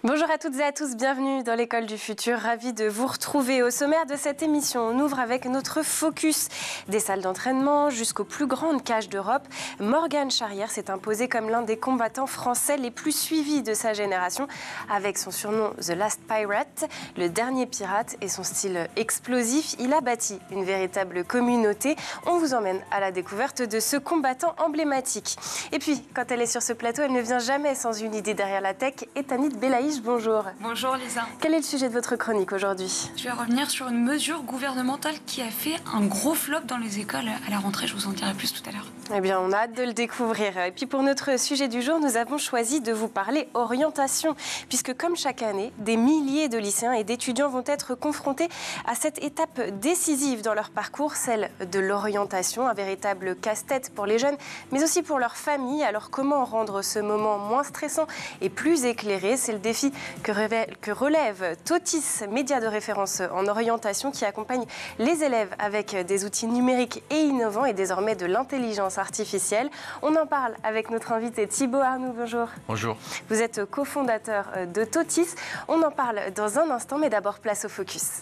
Bonjour à toutes et à tous, bienvenue dans l'école du futur, ravi de vous retrouver. Au sommaire de cette émission, on ouvre avec notre focus des salles d'entraînement jusqu'aux plus grandes cages d'Europe. Morgan Charrière s'est imposé comme l'un des combattants français les plus suivis de sa génération, avec son surnom The Last Pirate, le dernier pirate, et son style explosif. Il a bâti une véritable communauté. On vous emmène à la découverte de ce combattant emblématique. Et puis, quand elle est sur ce plateau, elle ne vient jamais sans une idée derrière la tech. Et Tanit Belaïch, bonjour. Bonjour Lisa. Quel est le sujet de votre chronique aujourd'hui? Je vais revenir sur une mesure gouvernementale qui a fait un gros flop dans les écoles à la rentrée. Je vous en dirai plus tout à l'heure. Eh bien, on a hâte de le découvrir. Et puis pour notre sujet du jour, nous avons choisi de vous parler orientation, puisque comme chaque année, des milliers de lycéens et d'étudiants vont être confrontés à cette étape décisive dans leur parcours, celle de l'orientation, un véritable casse-tête pour les jeunes, mais aussi pour leurs familles. Alors comment rendre ce moment moins stressant et plus éclairé? C'est le défi que relève Totis, média de référence en orientation, qui accompagne les élèves avec des outils numériques et innovants et désormais de l'intelligence artificielle. On en parle avec notre invité Thibaut Arnoux. Bonjour. Bonjour. Vous êtes cofondateur de Totis. On en parle dans un instant, mais d'abord place au focus.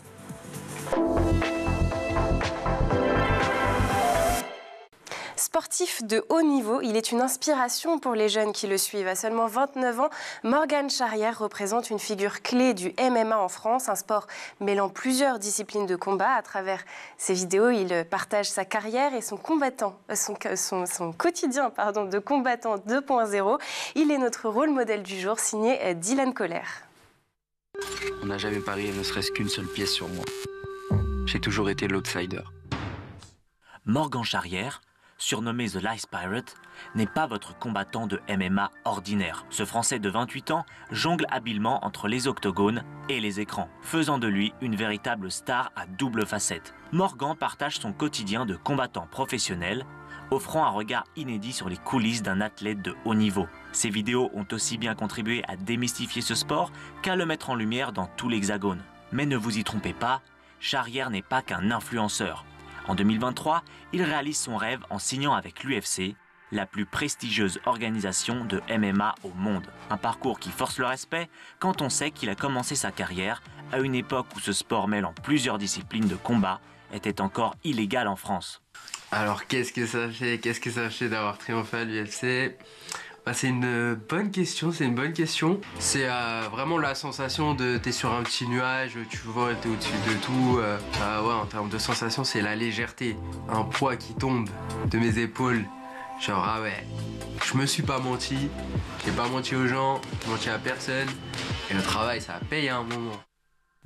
Sportif de haut niveau, il est une inspiration pour les jeunes qui le suivent. À seulement 29 ans, Morgan Charrière représente une figure clé du MMA en France, un sport mêlant plusieurs disciplines de combat. À travers ses vidéos, il partage sa carrière et son quotidien de combattant 2.0. Il est notre rôle modèle du jour, signé Dylan Kohler. On n'a jamais parié ne serait-ce qu'une seule pièce sur moi. J'ai toujours été l'outsider. Morgan Charrière, surnommé The Last Pirate, n'est pas votre combattant de MMA ordinaire. Ce Français de 28 ans jongle habilement entre les octogones et les écrans, faisant de lui une véritable star à double facette. Morgan partage son quotidien de combattant professionnel, offrant un regard inédit sur les coulisses d'un athlète de haut niveau. Ces vidéos ont aussi bien contribué à démystifier ce sport qu'à le mettre en lumière dans tout l'Hexagone. Mais ne vous y trompez pas, Charrière n'est pas qu'un influenceur. En 2023, il réalise son rêve en signant avec l'UFC, la plus prestigieuse organisation de MMA au monde. Un parcours qui force le respect quand on sait qu'il a commencé sa carrière à une époque où ce sport mêlant plusieurs disciplines de combat était encore illégal en France. Alors qu'est-ce que ça fait d'avoir triomphé à l'UFC? C'est une bonne question, C'est vraiment la sensation de t'es sur un petit nuage, tu vois, t'es au-dessus de tout. Ouais, en termes de sensation, c'est la légèreté, un poids qui tombe de mes épaules. Genre, ah ouais, je me suis pas menti, j'ai pas menti aux gens, j'ai menti à personne. Et le travail, ça paye à un moment.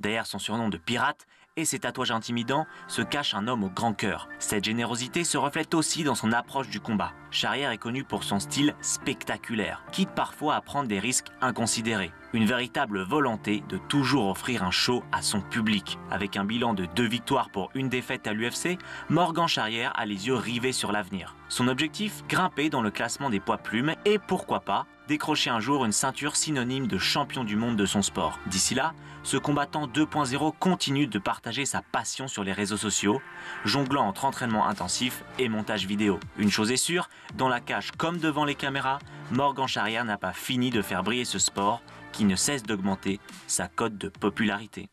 Derrière son surnom de pirate et ses tatouages intimidants se cache un homme au grand cœur. Cette générosité se reflète aussi dans son approche du combat. Charrière est connu pour son style spectaculaire, quitte parfois à prendre des risques inconsidérés. Une véritable volonté de toujours offrir un show à son public. Avec un bilan de 2 victoires pour 1 défaite à l'UFC, Morgan Charrière a les yeux rivés sur l'avenir. Son objectif, grimper dans le classement des poids plumes et pourquoi pas, décrocher un jour une ceinture synonyme de champion du monde de son sport. D'ici là, ce combattant 2.0 continue de partager sa passion sur les réseaux sociaux, jonglant entre entraînement intensif et montage vidéo. Une chose est sûre, dans la cage comme devant les caméras, Morgan Charrière n'a pas fini de faire briller ce sport qui ne cesse d'augmenter sa cote de popularité.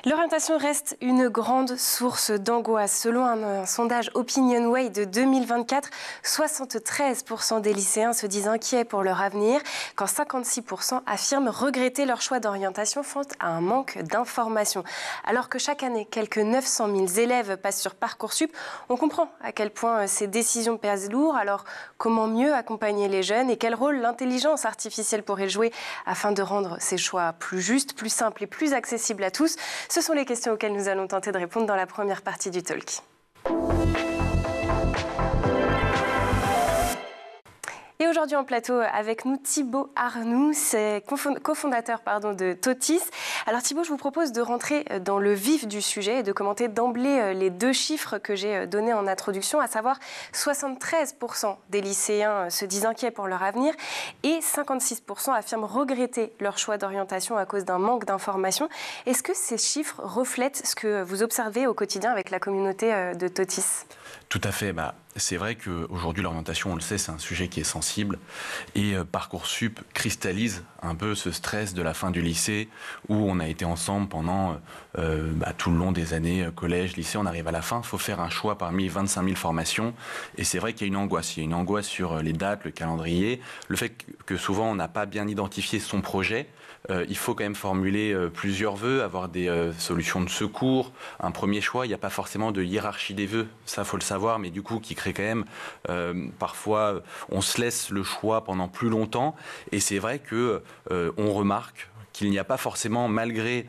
L'orientation reste une grande source d'angoisse. Selon un sondage OpinionWay de 2024, 73% des lycéens se disent inquiets pour leur avenir, quand 56% affirment regretter leur choix d'orientation faute à un manque d'informations. Alors que chaque année, quelques 900 000 élèves passent sur Parcoursup, on comprend à quel point ces décisions pèsent lourd. Alors, comment mieux accompagner les jeunes et quel rôle l'intelligence artificielle pourrait jouer afin de rendre ces choix plus justes, plus simples et plus accessibles à tous? Ce sont les questions auxquelles nous allons tenter de répondre dans la première partie du talk. Et aujourd'hui en plateau avec nous Thibaut Arnoux, c'est cofondateur de Totis. Alors Thibaut, je vous propose de rentrer dans le vif du sujet et de commenter d'emblée les 2 chiffres que j'ai donnés en introduction, à savoir 73% des lycéens se disent inquiets pour leur avenir et 56% affirment regretter leur choix d'orientation à cause d'un manque d'informations. Est-ce que ces chiffres reflètent ce que vous observez au quotidien avec la communauté de Totis ? Tout à fait. C'est vrai qu'aujourd'hui, l'orientation, on le sait, c'est un sujet qui est sensible. Et Parcoursup cristallise un peu ce stress de la fin du lycée, où on a été ensemble pendant tout le long des années, collège, lycée. On arrive à la fin, il faut faire un choix parmi 25 000 formations. Et c'est vrai qu'il y a une angoisse. Il y a une angoisse sur les dates, le calendrier, le fait que souvent, on n'a pas bien identifié son projet. Il faut quand même formuler plusieurs vœux, avoir des solutions de secours, un premier choix. Il n'y a pas forcément de hiérarchie des vœux, ça faut le savoir, mais du coup qui crée quand même parfois on se laisse le choix pendant plus longtemps. Et c'est vrai que on remarque qu'il n'y a pas forcément, malgré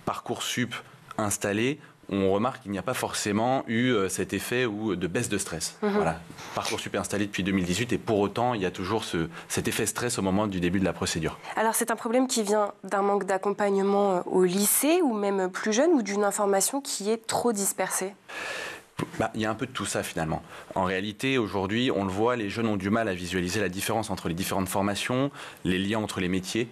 Parcoursup installé, on remarque qu'il n'y a pas forcément eu cet effet de baisse de stress. Voilà. Parcoursup est installé depuis 2018 et pour autant, il y a toujours cet effet stress au moment du début de la procédure. Alors, c'est un problème qui vient d'un manque d'accompagnement au lycée ou même plus jeune, ou d'une information qui est trop dispersée? Il y a un peu de tout ça finalement. En réalité, aujourd'hui, on le voit, les jeunes ont du mal à visualiser la différence entre les différentes formations, les liens entre les métiers.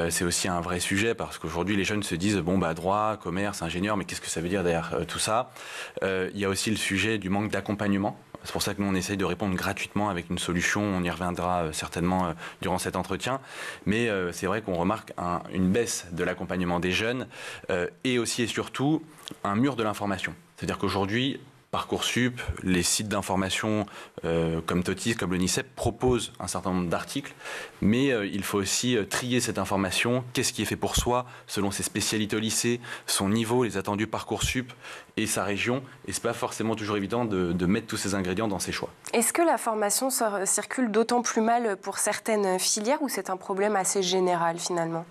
C'est aussi un vrai sujet parce qu'aujourd'hui les jeunes se disent droit, commerce, ingénieur, mais qu'est-ce que ça veut dire derrière tout ça? Il y a aussi le sujet du manque d'accompagnement. C'est pour ça que nous on essaye de répondre gratuitement avec une solution, on y reviendra certainement durant cet entretien, mais c'est vrai qu'on remarque une baisse de l'accompagnement des jeunes et aussi et surtout un mur de l'information. C'est-à-dire qu'aujourd'hui, Parcoursup, les sites d'information comme Totis, comme l'UNICEF proposent un certain nombre d'articles, mais il faut aussi trier cette information. Qu'est-ce qui est fait pour soi, selon ses spécialités au lycée, son niveau, les attendus Parcoursup et sa région. Et c'est pas forcément toujours évident de mettre tous ces ingrédients dans ses choix. Est-ce que la formation circule d'autant plus mal pour certaines filières ou c'est un problème assez général finalement?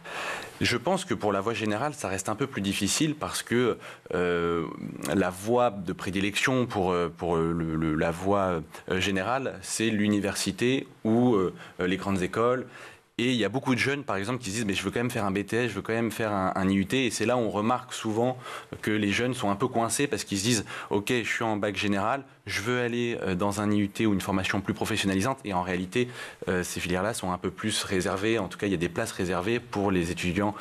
Je pense que pour la voie générale, ça reste un peu plus difficile parce que la voie de prédilection pour la voie générale, c'est l'université ou les grandes écoles. Et il y a beaucoup de jeunes, par exemple, qui se disent mais je veux quand même faire un BTS, je veux quand même faire un IUT. Et c'est là où on remarque souvent que les jeunes sont un peu coincés parce qu'ils se disent ok, je suis en bac général, je veux aller dans un IUT ou une formation plus professionnalisante. Et en réalité, ces filières-là sont un peu plus réservées. En tout cas, il y a des places réservées pour les étudiants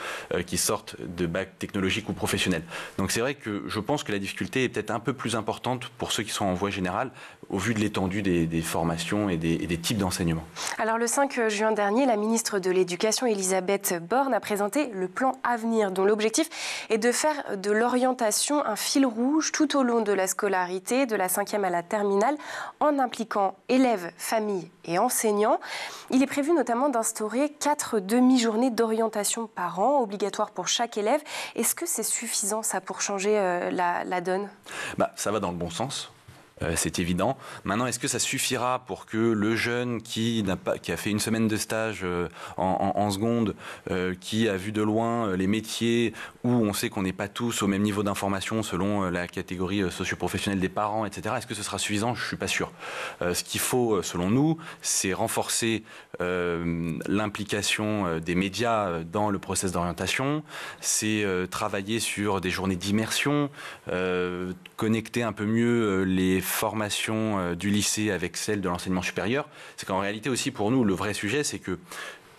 qui sortent de bac technologique ou professionnel. Donc c'est vrai que je pense que la difficulté est peut-être un peu plus importante pour ceux qui sont en voie générale au vu de l'étendue des formations et des types d'enseignements. Alors le 5 juin dernier, la ministre de l'Éducation, Elisabeth Borne, a présenté le plan Avenir, dont l'objectif est de faire de l'orientation un fil rouge tout au long de la scolarité, de la 5e à la terminale, en impliquant élèves, familles et enseignants. Il est prévu notamment d'instaurer 4 demi-journées d'orientation par an, obligatoires pour chaque élève. Est-ce que c'est suffisant, ça, pour changer la donne? Ça va dans le bon sens. C'est évident. Maintenant, est-ce que ça suffira pour que le jeune qui a fait une semaine de stage en seconde, qui a vu de loin les métiers où on sait qu'on n'est pas tous au même niveau d'information selon la catégorie socio-professionnelle des parents, etc. Est-ce que ce sera suffisant? Je ne suis pas sûr. Ce qu'il faut, selon nous, c'est renforcer l'implication des médias dans le process d'orientation, c'est travailler sur des journées d'immersion, connecter un peu mieux les formations du lycée avec celles de l'enseignement supérieur. C'est qu'en réalité aussi pour nous, le vrai sujet, c'est que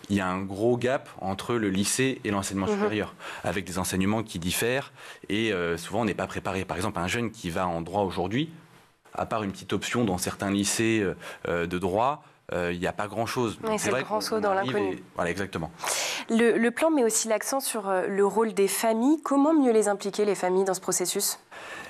il y a un gros gap entre le lycée et l'enseignement supérieur, avec des enseignements qui diffèrent et souvent on n'est pas préparé. Par exemple, un jeune qui va en droit aujourd'hui, à part une petite option dans certains lycées de droit, il n'y a pas grand-chose. Oui, c'est le grand saut dans l'inconnu. Voilà, exactement. Le plan met aussi l'accent sur le rôle des familles. Comment mieux les impliquer, les familles, dans ce processus?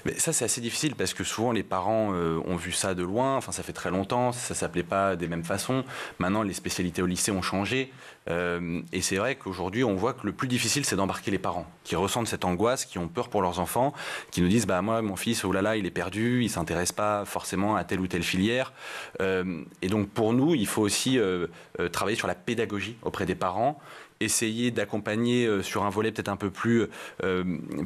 Mais ça, c'est assez difficile parce que souvent, les parents ont vu ça de loin. Enfin, ça fait très longtemps. Ça ne s'appelait pas des mêmes façons. Maintenant, les spécialités au lycée ont changé. Et c'est vrai qu'aujourd'hui, on voit que le plus difficile, c'est d'embarquer les parents qui ressentent cette angoisse, qui ont peur pour leurs enfants, qui nous disent moi, mon fils, oh là là, il est perdu, il ne s'intéresse pas forcément à telle ou telle filière. Et donc, pour nous, il faut aussi travailler sur la pédagogie auprès des parents, essayer d'accompagner sur un volet peut-être un peu plus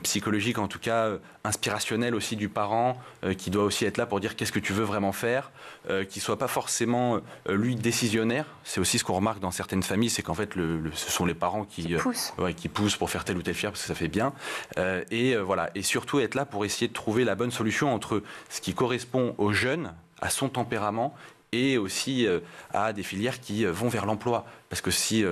psychologique, en tout cas inspirationnel aussi du parent, qui doit aussi être là pour dire qu'est-ce que tu veux vraiment faire, qui ne soit pas forcément lui décisionnaire. C'est aussi ce qu'on remarque dans certaines familles, c'est qu'en fait ce sont les parents qui poussent pour faire telle ou telle filière parce que ça fait bien. Voilà. Et surtout être là pour essayer de trouver la bonne solution entre ce qui correspond aux jeunes, à son tempérament, et aussi à des filières qui vont vers l'emploi. Parce que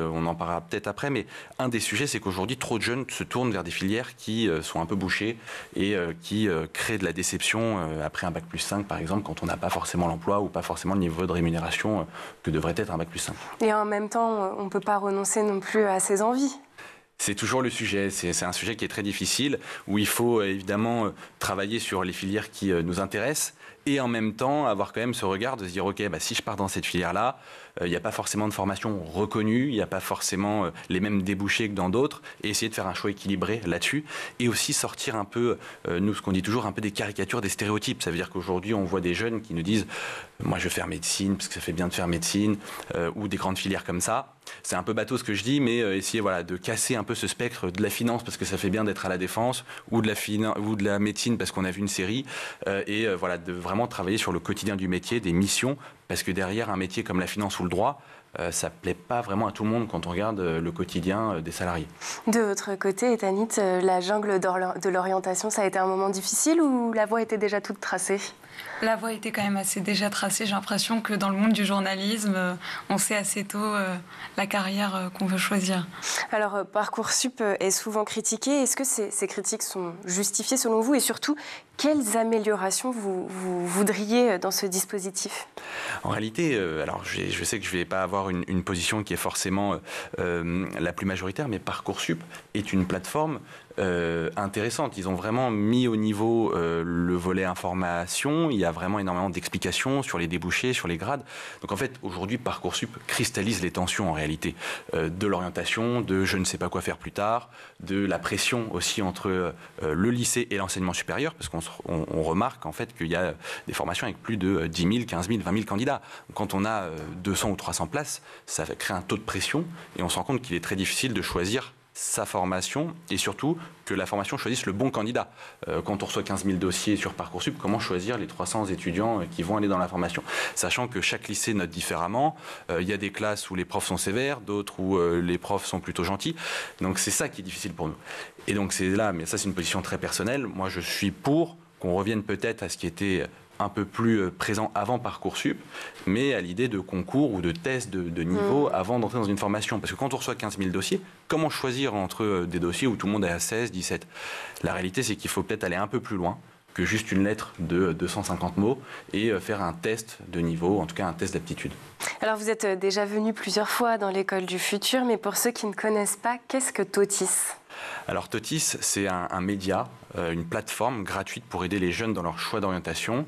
on en parlera peut-être après, mais un des sujets, c'est qu'aujourd'hui, trop de jeunes se tournent vers des filières qui sont un peu bouchées et qui créent de la déception après un bac+5, par exemple, quand on n'a pas forcément l'emploi ou pas forcément le niveau de rémunération que devrait être un bac+5. Et en même temps, on ne peut pas renoncer non plus à ses envies. C'est toujours le sujet, c'est un sujet qui est très difficile, où il faut évidemment travailler sur les filières qui nous intéressent, et en même temps avoir quand même ce regard de se dire, ok, si je pars dans cette filière-là, il n'y a pas forcément de formation reconnue, il n'y a pas forcément les mêmes débouchés que dans d'autres, et essayer de faire un choix équilibré là-dessus, et aussi sortir un peu, nous ce qu'on dit toujours, un peu des caricatures, des stéréotypes. Ça veut dire qu'aujourd'hui on voit des jeunes qui nous disent, moi je veux faire médecine, parce que ça fait bien de faire médecine, ou des grandes filières comme ça. C'est un peu bateau ce que je dis, mais essayer de casser un peu ce spectre de la finance parce que ça fait bien d'être à la défense, ou de la médecine parce qu'on a vu une série, et de vraiment travailler sur le quotidien du métier, des missions, parce que derrière un métier comme la finance ou le droit, ça ne plaît pas vraiment à tout le monde quand on regarde le quotidien des salariés. De votre côté, Tanit, la jungle de l'orientation, ça a été un moment difficile ou la voie était déjà toute tracée ? La voie était quand même assez déjà tracée. J'ai l'impression que dans le monde du journalisme, on sait assez tôt la carrière qu'on veut choisir. Alors, Parcoursup est souvent critiqué. Est-ce que ces critiques sont justifiées selon vous? Et surtout, quelles améliorations vous voudriez dans ce dispositif? En réalité, alors je sais que je ne vais pas avoir une position qui est forcément la plus majoritaire, mais Parcoursup est une plateforme intéressante. Ils ont vraiment mis au niveau le volet information. Il y a vraiment énormément d'explications sur les débouchés, sur les grades. Donc en fait, aujourd'hui, Parcoursup cristallise les tensions en réalité de l'orientation, de je ne sais pas quoi faire plus tard, de la pression aussi entre le lycée et l'enseignement supérieur, parce qu'on remarque en fait qu'il y a des formations avec plus de 10 000, 15 000, 20 000 candidats. Quand on a 200 ou 300 places, ça crée un taux de pression et on se rend compte qu'il est très difficile de choisir sa formation et surtout que la formation choisisse le bon candidat. Quand on reçoit 15 000 dossiers sur Parcoursup, comment choisir les 300 étudiants qui vont aller dans la formation? Sachant que chaque lycée note différemment, il y a des classes où les profs sont sévères, d'autres où les profs sont plutôt gentils. Donc c'est ça qui est difficile pour nous. Et donc c'est là, mais ça c'est une position très personnelle, moi je suis pour qu'on revienne peut-être à ce qui était un peu plus présent avant Parcoursup, mais à l'idée de concours ou de tests de niveau avant d'entrer dans une formation. Parce que quand on reçoit 15 000 dossiers, comment choisir entre des dossiers où tout le monde est à 16, 17? La réalité, c'est qu'il faut peut-être aller un peu plus loin que juste une lettre de 250 mots et faire un test de niveau, en tout cas un test d'aptitude. Alors vous êtes déjà venu plusieurs fois dans l'école du futur, mais pour ceux qui ne connaissent pas, qu'est-ce que Totis? Alors Totis, c'est un média, une plateforme gratuite pour aider les jeunes dans leur choix d'orientation,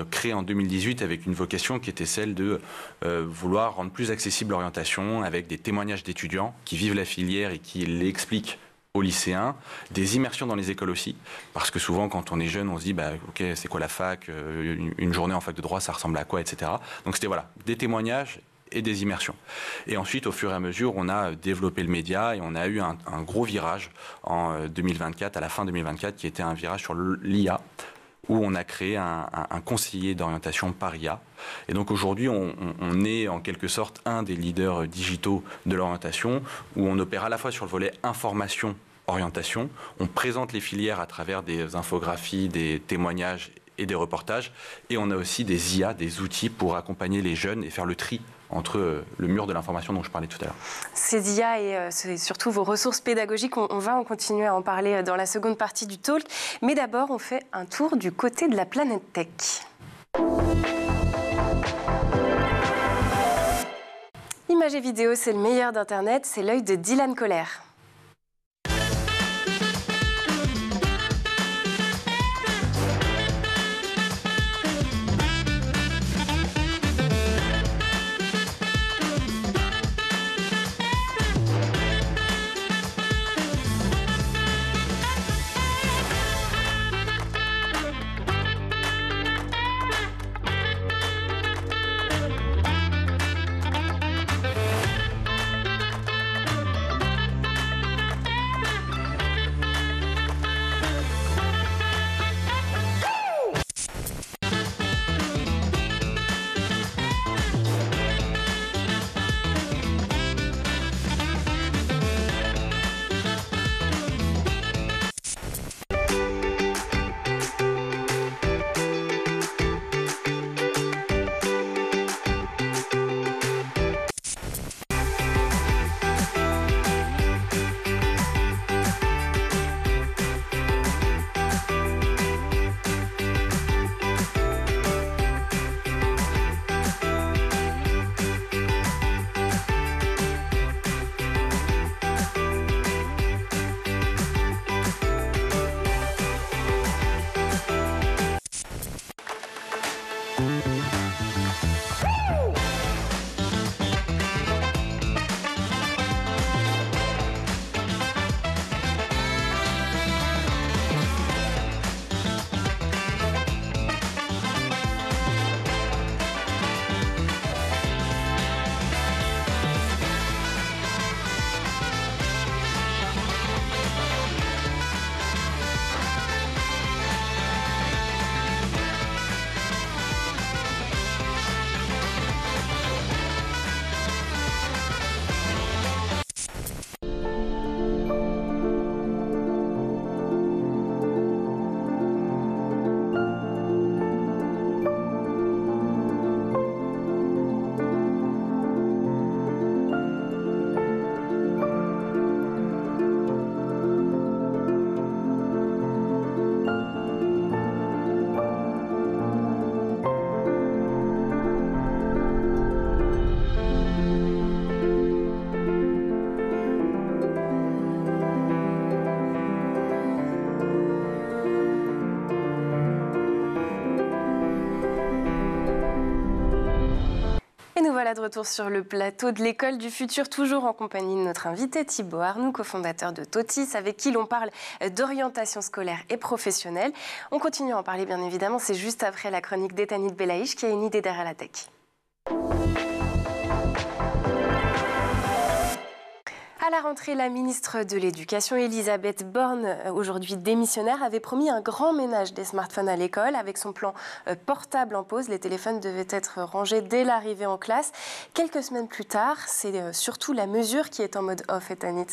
créée en 2018 avec une vocation qui était celle de vouloir rendre plus accessible l'orientation avec des témoignages d'étudiants qui vivent la filière et qui l'expliquent aux lycéens, des immersions dans les écoles aussi, parce que souvent quand on est jeune, on se dit ok, c'est quoi la fac, une journée en fac de droit, ça ressemble à quoi, etc. Donc c'était des témoignages et des immersions. Et ensuite, au fur et à mesure, on a développé le média et on a eu un gros virage en 2024, à la fin 2024, qui était un virage sur l'IA, où on a créé un conseiller d'orientation par IA. Et donc aujourd'hui, on est en quelque sorte un des leaders digitaux de l'orientation, où on opère à la fois sur le volet information, orientation, on présente les filières à travers des infographies, des témoignages et des reportages, et on a aussi des IA, des outils pour accompagner les jeunes et faire le tri entre le mur de l'information dont je parlais tout à l'heure. Ces IA et surtout vos ressources pédagogiques, on va continuer à en parler dans la seconde partie du talk. Mais d'abord, on fait un tour du côté de la planète tech. Images et vidéos, c'est le meilleur d'Internet, c'est l'œil de Dylan Kohler. Nous voilà de retour sur le plateau de l'École du Futur, toujours en compagnie de notre invité Thibaut Arnoux, cofondateur de Totis, avec qui l'on parle d'orientation scolaire et professionnelle. On continue à en parler bien évidemment, c'est juste après la chronique d'Etanit Belaïch qui a une idée derrière la tech. À la rentrée, la ministre de l'Éducation, Elisabeth Borne, aujourd'hui démissionnaire, avait promis un grand ménage des smartphones à l'école. Avec son plan portable en pause, les téléphones devaient être rangés dès l'arrivée en classe. Quelques semaines plus tard, c'est surtout la mesure qui est en mode off, Etanit.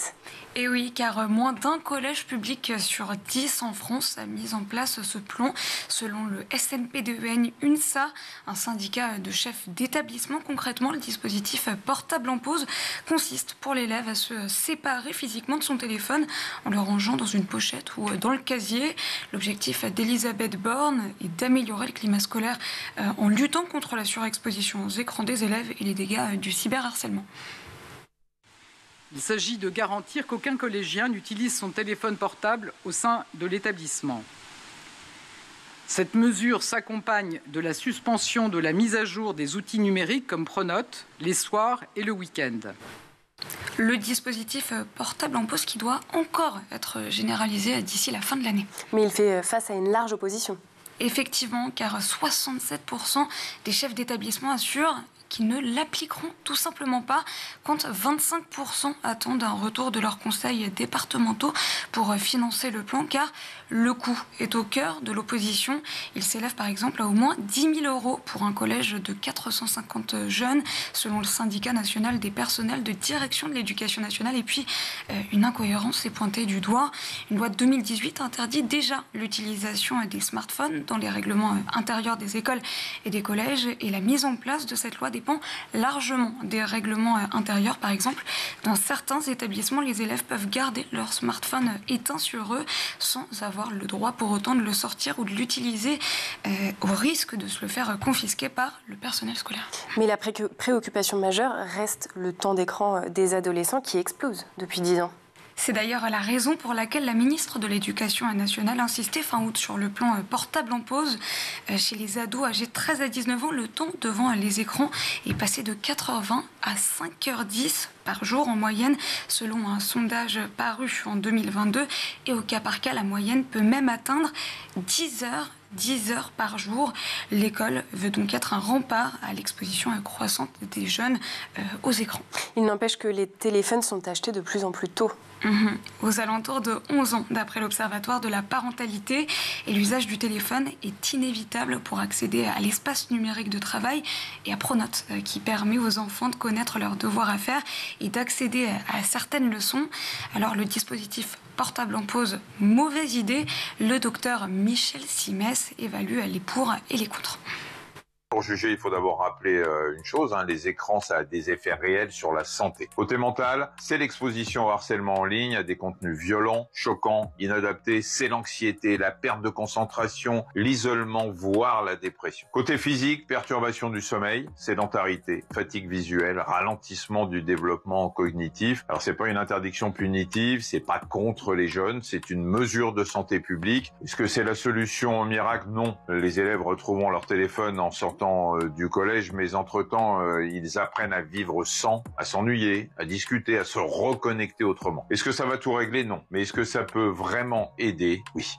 Et oui, car moins d'un collège public sur 10 en France a mis en place ce plan. Selon le SNPDEN UNSA, un syndicat de chefs d'établissement, concrètement, le dispositif portable en pause consiste pour l'élève à se séparer physiquement de son téléphone en le rangeant dans une pochette ou dans le casier. L'objectif d'Elisabeth Borne est d'améliorer le climat scolaire en luttant contre la surexposition aux écrans des élèves et les dégâts du cyberharcèlement. Il s'agit de garantir qu'aucun collégien n'utilise son téléphone portable au sein de l'établissement. Cette mesure s'accompagne de la suspension de la mise à jour des outils numériques comme Pronote les soirs et le week-end. Le dispositif portable en pause qui doit encore être généralisé d'ici la fin de l'année. Mais il fait face à une large opposition. Effectivement, car 67% des chefs d'établissement assurent qu'ils ne l'appliqueront tout simplement pas, quand 25% attendent un retour de leurs conseils départementaux pour financer le plan, car le coût est au cœur de l'opposition. Il s'élève par exemple à au moins 10 000 € pour un collège de 450 jeunes, selon le syndicat national des personnels de direction de l'éducation nationale. Et puis, une incohérence est pointée du doigt. Une loi de 2018 interdit déjà l'utilisation des smartphones dans les règlements intérieurs des écoles et des collèges, et la mise en place de cette loi dépend largement des règlements intérieurs. Par exemple, dans certains établissements, les élèves peuvent garder leur smartphone éteint sur eux sans avoir le droit pour autant de le sortir ou de l'utiliser, au risque de se le faire confisquer par le personnel scolaire. Mais la préoccupation majeure reste le temps d'écran des adolescents qui explose depuis 10 ans. C'est d'ailleurs la raison pour laquelle la ministre de l'Éducation nationale insistait fin août sur le plan portable en pause. Chez les ados âgés de 13 à 19 ans, le temps devant les écrans est passé de 4h20 à 5h10 par jour en moyenne, selon un sondage paru en 2022. Et au cas par cas, la moyenne peut même atteindre 10 heures par jour. L'école veut donc être un rempart à l'exposition croissante des jeunes aux écrans. Il n'empêche que les téléphones sont achetés de plus en plus tôt. Aux alentours de 11 ans, d'après l'Observatoire de la parentalité. Et l'usage du téléphone est inévitable pour accéder à l'espace numérique de travail et à Pronote, qui permet aux enfants de connaître leurs devoirs à faire et d'accéder à certaines leçons. Alors le dispositif portable en pause, mauvaise idée. Le docteur Michel Simès évalue les pour et les contre. pour juger, il faut d'abord rappeler une chose, les écrans, ça a des effets réels sur la santé. Côté mental, c'est l'exposition au harcèlement en ligne, à des contenus violents, choquants, inadaptés, c'est l'anxiété, la perte de concentration, l'isolement, voire la dépression. Côté physique, perturbation du sommeil, sédentarité, fatigue visuelle, ralentissement du développement cognitif. Alors c'est pas une interdiction punitive, c'est pas contre les jeunes, c'est une mesure de santé publique. Est-ce que c'est la solution miracle? Non. Les élèves retrouveront leur téléphone en sortant du collège, mais entre-temps, ils apprennent à vivre sans, à s'ennuyer, à discuter, à se reconnecter autrement. Est-ce que ça va tout régler? Non. Mais est-ce que ça peut vraiment aider? Oui.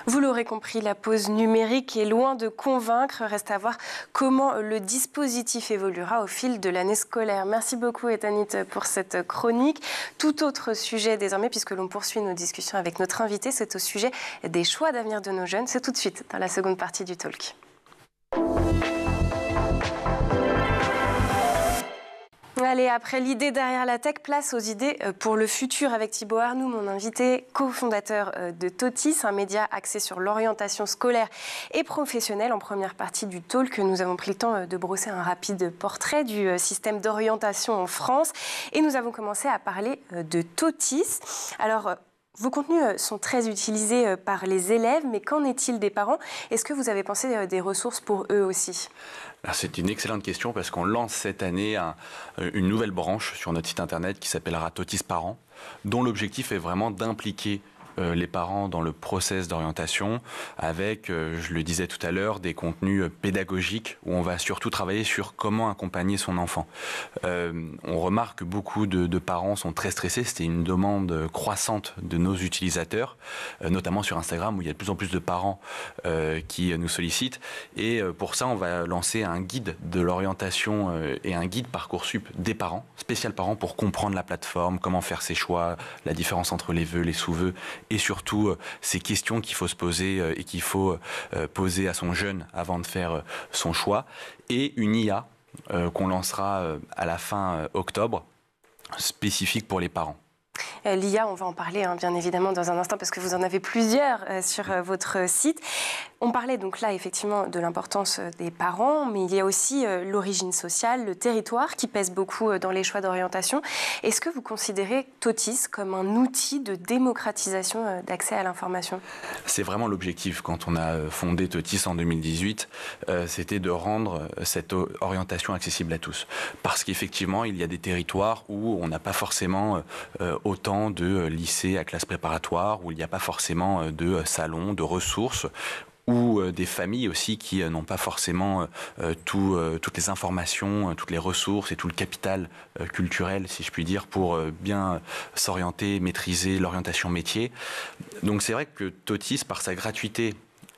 Vous l'aurez compris, la pause numérique est loin de convaincre. Reste à voir comment le dispositif évoluera au fil de l'année scolaire. Merci beaucoup, Etanit, pour cette chronique. Tout autre sujet désormais, puisque l'on poursuit nos discussions avec notre invité, c'est au sujet des choix d'avenir de nos jeunes. C'est tout de suite dans la seconde partie du Talk. Allez, après l'idée derrière la tech, place aux idées pour le futur avec Thibaut Arnoux, mon invité, cofondateur de Totis, un média axé sur l'orientation scolaire et professionnelle. En première partie du talk, nous avons pris le temps de brosser un rapide portrait du système d'orientation en France et nous avons commencé à parler de Totis. Alors, vos contenus sont très utilisés par les élèves, mais qu'en est-il des parents? Est-ce que vous avez pensé des ressources pour eux aussi? C'est une excellente question parce qu'on lance cette année une nouvelle branche sur notre site internet qui s'appellera Totis Parents, dont l'objectif est vraiment d'impliquer les parents dans le process d'orientation avec, je le disais tout à l'heure, des contenus pédagogiques où on va surtout travailler sur comment accompagner son enfant. On remarque que beaucoup de parents sont très stressés. C'était une demande croissante de nos utilisateurs, notamment sur Instagram où il y a de plus en plus de parents qui nous sollicitent. Et pour ça, on va lancer un guide de l'orientation et un guide Parcoursup des parents, spécial parents pour comprendre la plateforme, comment faire ses choix, la différence entre les vœux, les sous-vœux et surtout ces questions qu'il faut se poser et qu'il faut poser à son jeune avant de faire son choix. Et une IA qu'on lancera à la fin octobre, spécifique pour les parents. L'IA, on va en parler bien évidemment dans un instant parce que vous en avez plusieurs sur votre site. On parlait donc là effectivement de l'importance des parents, mais il y a aussi l'origine sociale, le territoire qui pèse beaucoup dans les choix d'orientation. Est-ce que vous considérez Totis comme un outil de démocratisation d'accès à l'information? C'est vraiment l'objectif quand on a fondé Totis en 2018, c'était de rendre cette orientation accessible à tous. Parce qu'effectivement, il y a des territoires où on n'a pas forcément autant de lycées à classe préparatoire, où il n'y a pas forcément de salons, de ressources, ou des familles aussi qui n'ont pas forcément toutes les informations, toutes les ressources et tout le capital culturel, si je puis dire, pour bien s'orienter, maîtriser l'orientation métier. Donc c'est vrai que Totis, par sa gratuité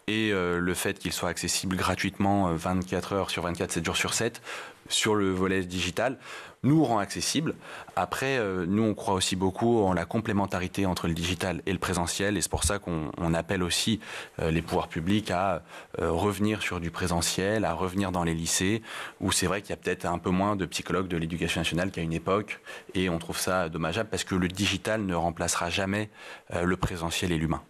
et le fait qu'il soit accessible gratuitement 24 heures sur 24, 7 jours sur 7, sur le volet digital, nous rend accessible. Après, nous, on croit aussi beaucoup en la complémentarité entre le digital et le présentiel, et c'est pour ça qu'on appelle aussi les pouvoirs publics à revenir sur du présentiel, à revenir dans les lycées, où c'est vrai qu'il y a peut-être un peu moins de psychologues de l'éducation nationale qu'à une époque, et on trouve ça dommageable parce que le digital ne remplacera jamais le présentiel et l'humain.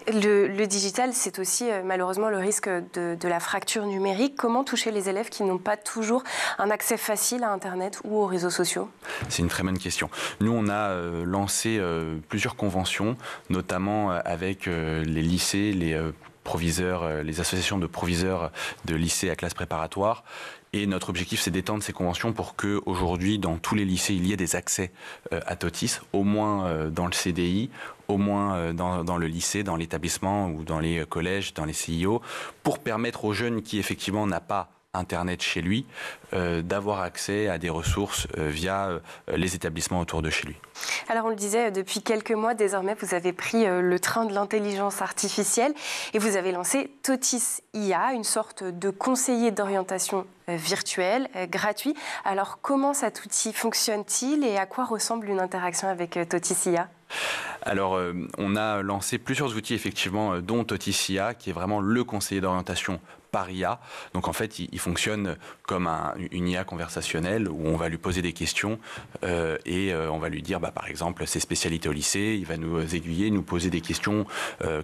Le digital, c'est aussi malheureusement le risque de la fracture numérique. Comment toucher les élèves qui n'ont pas toujours un accès facile à Internet ou aux réseaux sociaux? C'est une très bonne question. Nous, on a lancé plusieurs conventions, notamment avec les lycées, les proviseurs, les associations de proviseurs de lycées à classe préparatoire. Et notre objectif, c'est d'étendre ces conventions pour qu'aujourd'hui, dans tous les lycées, il y ait des accès à Totis, au moins dans le CDI, au moins dans le lycée, dans l'établissement ou dans les collèges, dans les CIO, pour permettre aux jeunes qui, effectivement, n'ont pas Internet chez lui, d'avoir accès à des ressources via les établissements autour de chez lui. Alors on le disait, depuis quelques mois, désormais, vous avez pris le train de l'intelligence artificielle et vous avez lancé Totis IA, une sorte de conseiller d'orientation virtuel, gratuit. Alors comment cet outil fonctionne-t-il et à quoi ressemble une interaction avec Totis IA ? Alors, on a lancé plusieurs outils, effectivement, dont Toticia, qui est vraiment le conseiller d'orientation par IA. Donc en fait, il fonctionne comme une IA conversationnelle où on va lui poser des questions et on va lui dire, par exemple, ses spécialités au lycée. Il va nous aiguiller, nous poser des questions,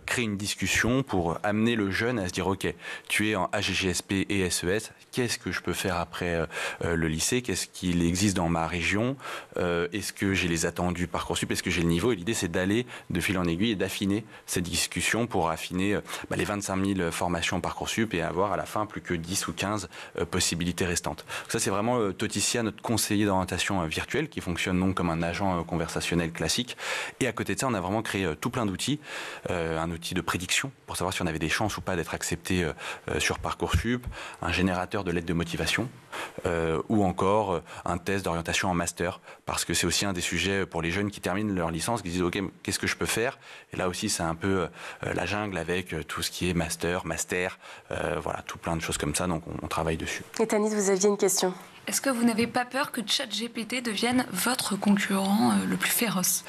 créer une discussion pour amener le jeune à se dire, ok, tu es en AGGSP et SES, qu'est-ce que je peux faire après le lycée? Qu'est-ce qu'il existe dans ma région? Est-ce que j'ai les attendus Parcoursup? Est-ce que j'ai le niveau? Et l'idée, c'est d'aller de fil en aiguille et d'affiner cette discussion pour affiner les 25 000 formations Parcoursup et avoir à la fin plus que 10 ou 15 possibilités restantes. Donc ça, c'est vraiment Toticia, notre conseiller d'orientation virtuel, qui fonctionne donc comme un agent conversationnel classique. Et à côté de ça, on a vraiment créé tout plein d'outils. Un outil de prédiction pour savoir si on avait des chances ou pas d'être accepté sur Parcoursup, un générateur de lettres de motivation, ou encore un test d'orientation en master, parce que c'est aussi un des sujets pour les jeunes qui terminent leur licence, qui disent ok, qu'est-ce que je peux faire? Et là aussi c'est un peu la jungle avec tout ce qui est master, voilà, tout plein de choses comme ça, donc on travaille dessus. Et Tanis, vous aviez une question? Est-ce que vous n'avez pas peur que ChatGPT devienne votre concurrent le plus féroce?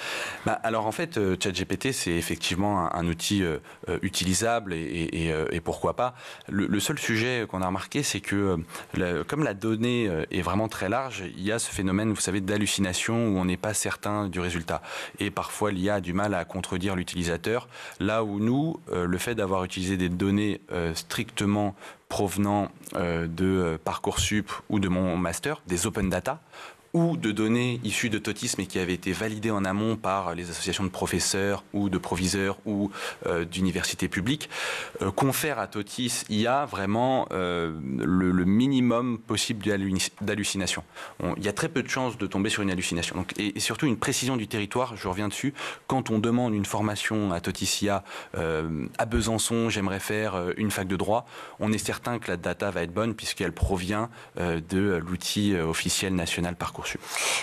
Alors en fait, ChatGPT, c'est effectivement un outil utilisable et pourquoi pas. Le seul sujet qu'on a remarqué, c'est que comme la donnée est vraiment très large, il y a ce phénomène, vous savez, d'hallucination où on n'est pas certain du résultat. Et parfois, l'IA a du mal à contredire l'utilisateur. Là où nous, le fait d'avoir utilisé des données strictement provenant de Parcoursup ou de mon master, des open data, ou de données issues de Totis mais qui avaient été validées en amont par les associations de professeurs ou de proviseurs ou d'universités publiques, confère à Totis IA vraiment le minimum possible d'hallucination. Il y a très peu de chances de tomber sur une hallucination. Donc, et surtout une précision du territoire, je reviens dessus, quand on demande une formation à Totis IA à Besançon, j'aimerais faire une fac de droit, on est certain que la data va être bonne puisqu'elle provient de l'outil officiel national Parcoursup.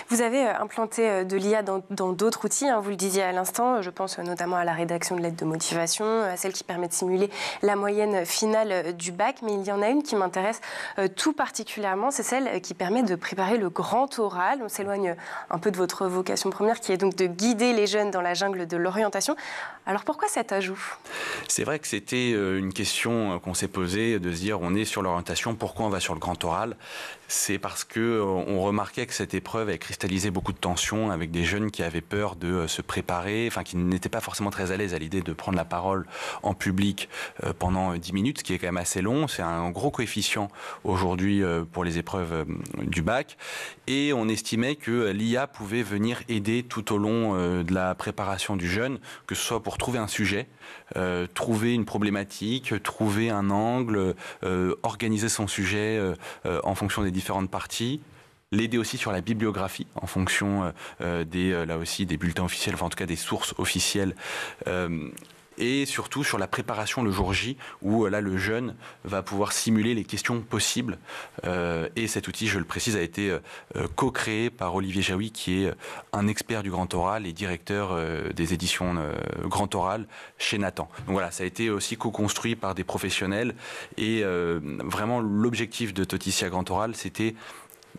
Vous avez implanté de l'IA dans d'autres outils, vous le disiez à l'instant, je pense notamment à la rédaction de lettres de motivation, à celle qui permet de simuler la moyenne finale du bac, mais il y en a une qui m'intéresse tout particulièrement, c'est celle qui permet de préparer le grand oral. On s'éloigne un peu de votre vocation première qui est donc de guider les jeunes dans la jungle de l'orientation. Alors pourquoi cet ajout? C'est vrai que c'était une question qu'on s'est posée, de se dire on est sur l'orientation, pourquoi on va sur le grand oral? C'est parce qu'on remarquait que cette épreuve avait cristallisé beaucoup de tensions avec des jeunes qui avaient peur de se préparer, enfin qui n'étaient pas forcément très à l'aise à l'idée de prendre la parole en public pendant 10 minutes, ce qui est quand même assez long. C'est un gros coefficient aujourd'hui pour les épreuves du bac. Et on estimait que l'IA pouvait venir aider tout au long de la préparation du jeune, que ce soit pour trouver un sujet, trouver une problématique, trouver un angle, organiser son sujet en fonction des différentes parties, l'aider aussi sur la bibliographie en fonction là aussi des bulletins officiels, enfin en tout cas des sources officielles, et surtout sur la préparation le jour J où là le jeune va pouvoir simuler les questions possibles. Et cet outil, je le précise, a été co-créé par Olivier Jaoui qui est un expert du grand oral et directeur des éditions Grand Oral chez Nathan. Donc voilà, ça a été aussi co-construit par des professionnels et vraiment l'objectif de Toticia Grand Oral, c'était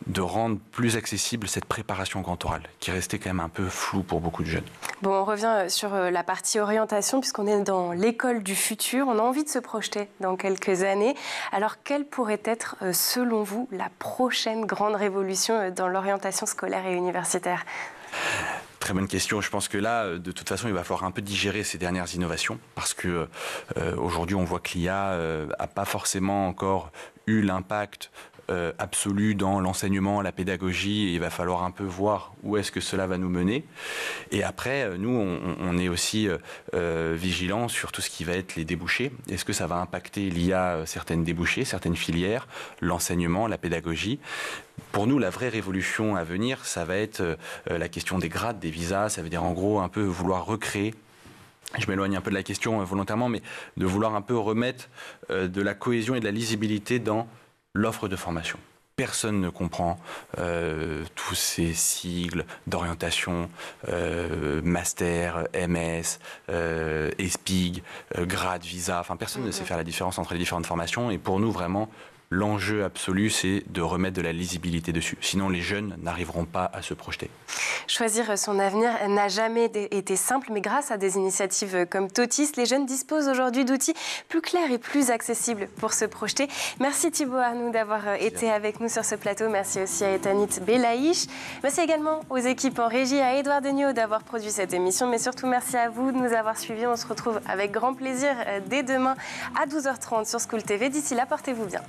de rendre plus accessible cette préparation grand oral, qui restait quand même un peu floue pour beaucoup de jeunes. Bon, on revient sur la partie orientation, puisqu'on est dans l'école du futur. On a envie de se projeter dans quelques années. Alors, quelle pourrait être, selon vous, la prochaine grande révolution dans l'orientation scolaire et universitaire ? Très bonne question. Je pense que là, de toute façon, il va falloir un peu digérer ces dernières innovations, parce que aujourd'hui, on voit que l'IA n'a pas forcément encore eu l'impact absolu dans l'enseignement, la pédagogie, et il va falloir un peu voir où est-ce que cela va nous mener. Et après, nous, on est aussi vigilants sur tout ce qui va être les débouchés. Est-ce que ça va impacter l'IA certaines débouchés, certaines filières, l'enseignement, la pédagogie? Pour nous, la vraie révolution à venir, ça va être la question des grades, des visas. Ça veut dire en gros un peu vouloir recréer, je m'éloigne un peu de la question volontairement, mais de vouloir un peu remettre de la cohésion et de la lisibilité dans l'offre de formation. Personne ne comprend tous ces sigles d'orientation, master, MS, ESPIG, grade, visa. Enfin, personne ne sait faire la différence entre les différentes formations. Et pour nous, vraiment, l'enjeu absolu, c'est de remettre de la lisibilité dessus. Sinon, les jeunes n'arriveront pas à se projeter. Choisir son avenir n'a jamais été simple, mais grâce à des initiatives comme Totis, les jeunes disposent aujourd'hui d'outils plus clairs et plus accessibles pour se projeter. Merci Thibaut Arnoux d'avoir été avec nous sur ce plateau. Merci aussi à Etanit Belaïch. Merci également aux équipes en régie, à Édouard Degnaud d'avoir produit cette émission, mais surtout merci à vous de nous avoir suivis. On se retrouve avec grand plaisir dès demain à 12h30 sur School TV. D'ici là, portez-vous bien.